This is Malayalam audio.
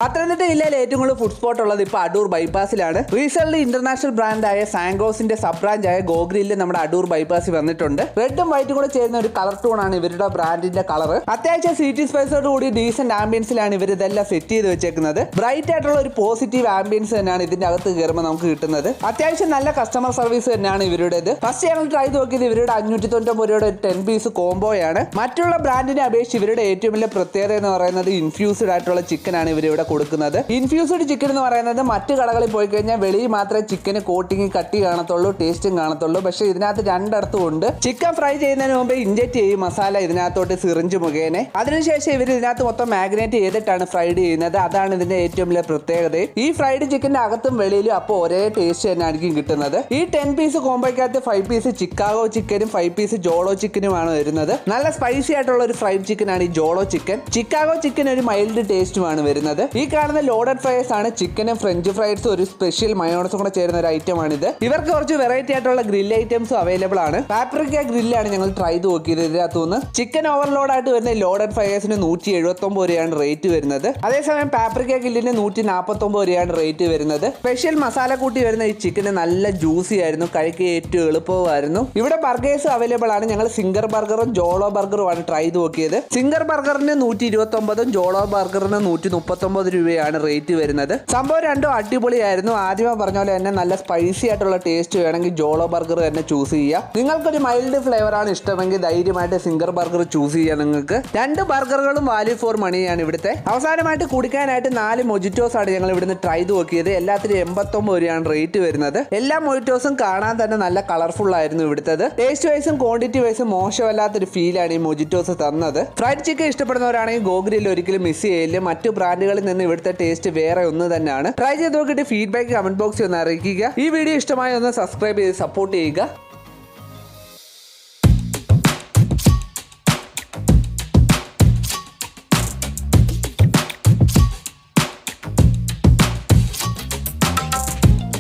പത്തനംതിട്ട ജില്ലയിൽ ഏറ്റവും കൂടുതൽ ഫുഡ് സ്പോട്ട് ഉള്ളത് ഇപ്പോൾ അടൂർ ബൈപ്പാസിലാണ്. റീസെന്റ് ഇന്റർനാഷണൽ ബ്രാൻഡായ സാങ്കോസിന്റെ സബ് ബ്രാഞ്ചായ ഗോഗ്രില്ല് നമ്മുടെ അടൂർ ബൈപ്പാസിൽ വന്നിട്ടുണ്ട്. റെഡും വൈറ്റും കൂടെ ചേരുന്ന ഒരു കളർ ടൂൺ ആണ് ഇവരുടെ ബ്രാൻഡിന്റെ കളർ. അത്യാവശ്യം സിറ്റി സ്പേസോട് കൂടി ഡീസന്റ് ആംബിയൻസിലാണ് ഇവർ ഇതെല്ലാം സെറ്റ് ചെയ്ത് വെച്ചേക്കുന്നത്. ബ്രൈറ്റ് ആയിട്ടുള്ള ഒരു പോസിറ്റീവ് ആംബിയൻസ് തന്നെയാണ് ഇതിന്റെ അകത്ത് കയറുമ്പോൾ നമുക്ക് കിട്ടുന്നത്. അത്യാവശ്യം നല്ല കസ്റ്റമർ സർവീസ് തന്നെയാണ് ഇവരുടേത്. ഫസ്റ്റ് ഞങ്ങൾ ട്രൈ നോക്കിയത് ഇവരുടെ 599 രൂപയുടെ ഒരു 10 പീസ് കോംബോയാണ്. മറ്റുള്ള ബ്രാൻഡിനെ അപേക്ഷിച്ച് ഇവരുടെ ഏറ്റവും വലിയ പ്രത്യേകത എന്ന് പറയുന്നത് ഇൻഫ്യൂസ്ഡ് ആയിട്ടുള്ള ചിക്കൻ ആണ് ഇവർ ഇവിടെ കൊടുക്കുന്നത്. ഇൻഫ്യൂസ്ഡ് ചിക്കൻ എന്ന് പറയുന്നത് മറ്റു കടകളിൽ പോയി കഴിഞ്ഞാൽ വെളിയിൽ മാത്രമേ ചിക്കന് കോട്ടിങ് കട്ടി കാണത്തുള്ളൂ, ടേസ്റ്റും കാണത്തുള്ളൂ. പക്ഷെ ഇതിനകത്ത് രണ്ടിടത്തും ഉണ്ട്. ചിക്കൻ ഫ്രൈ ചെയ്യുന്നതിന് മുമ്പ് ഇൻജെക്ട് ചെയ്യും മസാല ഇതിനകത്തോട്ട് സിറിഞ്ച് മുഖേന. അതിനുശേഷം ഇവർ ഇതിനകത്ത് മൊത്തം മാഗ്നേറ്റ് ചെയ്തിട്ടാണ് ഫ്രൈഡ് ചെയ്യുന്നത്. അതാണ് ഇതിന്റെ ഏറ്റവും വലിയ പ്രത്യേകത. ഈ ഫ്രൈഡ് ചിക്കന്റെ അകത്തും വെളിയിലും അപ്പോൾ ഒരേ ടേസ്റ്റ് തന്നെ ആയിരിക്കും കിട്ടുന്നത്. ഈ 10 പീസ് കോംബോയ്ക്കകത്ത് 5 പീസ് ചിക്കാഗോ ചിക്കനും 5 പീസ് ജോളോ ചിക്കനുമാണ് വരുന്നത്. നല്ല സ്പൈസി ആയിട്ടുള്ള ഒരു ഫ്രൈഡ് ചിക്കൻ ആണ് ഈ ജോളോ ചിക്കൻ. ചിക്കാഗോ ചിക്കൻ ഒരു മൈൽഡ് ടേസ്റ്റുമാണ് വരുന്നത്. ഈ കാണുന്ന ലോഡഡ് ഫ്രൈസ് ആണ് ചിക്കനും ഫ്രഞ്ച് ഫ്രൈഡ്സും ഒരു സ്പെഷ്യൽ മയോണസും കൂടെ ചേരുന്ന ഒരു ഐറ്റം ആണിത്. ഇവർക്ക് കുറച്ച് വെറൈറ്റി ആയിട്ടുള്ള ഗ്രിൽ ഐറ്റംസും അവൈലബിൾ ആണ്. പാപ്രിക്ക ഗ്രില്ലാണ് ഞങ്ങൾ ട്രൈ നോക്കിയത്. ഇതിനകത്തുനിന്ന് ചിക്കൻ ഓവർലോഡ് ആയിട്ട് വരുന്ന ലോഡഡ് ഫ്രൈസിന് 179 രൂപയാണ് റേറ്റ് വരുന്നത്. അതേസമയം പാപ്രിക്ക ഗ്രില്ലിന് 149 രൂപയാണ് റേറ്റ് വരുന്നത്. സ്പെഷ്യൽ മസാല കൂട്ടി വരുന്ന ഈ ചിക്കന് നല്ല ജ്യൂസി ആയിരുന്നു, കഴിക്കുക ഏറ്റവും എളുപ്പമായിരുന്നു. ഇവിടെ ബർഗേഴ്സ് അവൈലബിൾ ആണ്. ഞങ്ങൾ സിംഗർ ബർഗറും ജോളോ ബർഗറുമാണ് ട്രൈ നോക്കിയത്. സിംഗർ ബർഗറിന് 129, ജോളോ ബർഗറിന് 139 രൂപയാണ് റേറ്റ് വരുന്നത്. സംഭവം രണ്ടും അടിപൊളിയായിരുന്നു. ആദ്യമേ പറഞ്ഞ പോലെ തന്നെ നല്ല സ്പൈസി ആയിട്ടുള്ള ടേസ്റ്റ് വേണമെങ്കിൽ ജോളോ ബർഗർ തന്നെ ചൂസ് ചെയ്യാം. നിങ്ങൾക്കൊരു മൈൽഡ് ഫ്ലേവർ ആണ് ഇഷ്ടമെങ്കിൽ ധൈര്യമായിട്ട് സിംഗർ ബർഗർ ചൂസ് ചെയ്യാം. നിങ്ങൾക്ക് 2 ബർഗറുകളും വാല്യൂ ഫോർ മണിയാണ് ഇവിടുത്തെ. അവസാനമായിട്ട് കുടിക്കാനായിട്ട് 4 മൊജിറ്റോസ് ആണ് ഞങ്ങൾ ഇവിടുന്ന് ട്രൈ നോക്കിയത്. എല്ലാത്തിനും 89 രൂപയാണ് റേറ്റ് വരുന്നത്. എല്ലാ മൊജിറ്റോസും കാണാൻ തന്നെ നല്ല കളർഫുൾ ആയിരുന്നു ഇവിടുത്തത്. ടേസ്റ്റ് വൈസും ക്വാണ്ടിറ്റി വൈസും മോശമല്ലാത്തൊരു ഫീലാണ് ഈ മൊജിറ്റോസ് തന്നത്. ഫ്രൈഡ് ചിക്കൻ ഇഷ്ടപ്പെടുന്നവരാണെങ്കിൽ ഗോഗ്രില്ല് ഒരിക്കലും മിസ് ചെയ്യില്ല. മറ്റു ബ്രാൻഡുകളിൽ നിന്ന് ഇവിടുത്തെ ടേസ്റ്റ് വേറെ ഒന്ന് തന്നെയാണ്. ട്രൈ ചെയ്ത് നോക്കിയിട്ട് ഫീഡ്ബാക്ക് കമന്റ് ബോക്സിൽ ഒന്ന് അറിയിക്കുക. ഈ വീഡിയോ ഇഷ്ടമായി ഒന്ന് സബ്സ്ക്രൈബ് ചെയ്ത് സപ്പോർട്ട് ചെയ്യുക.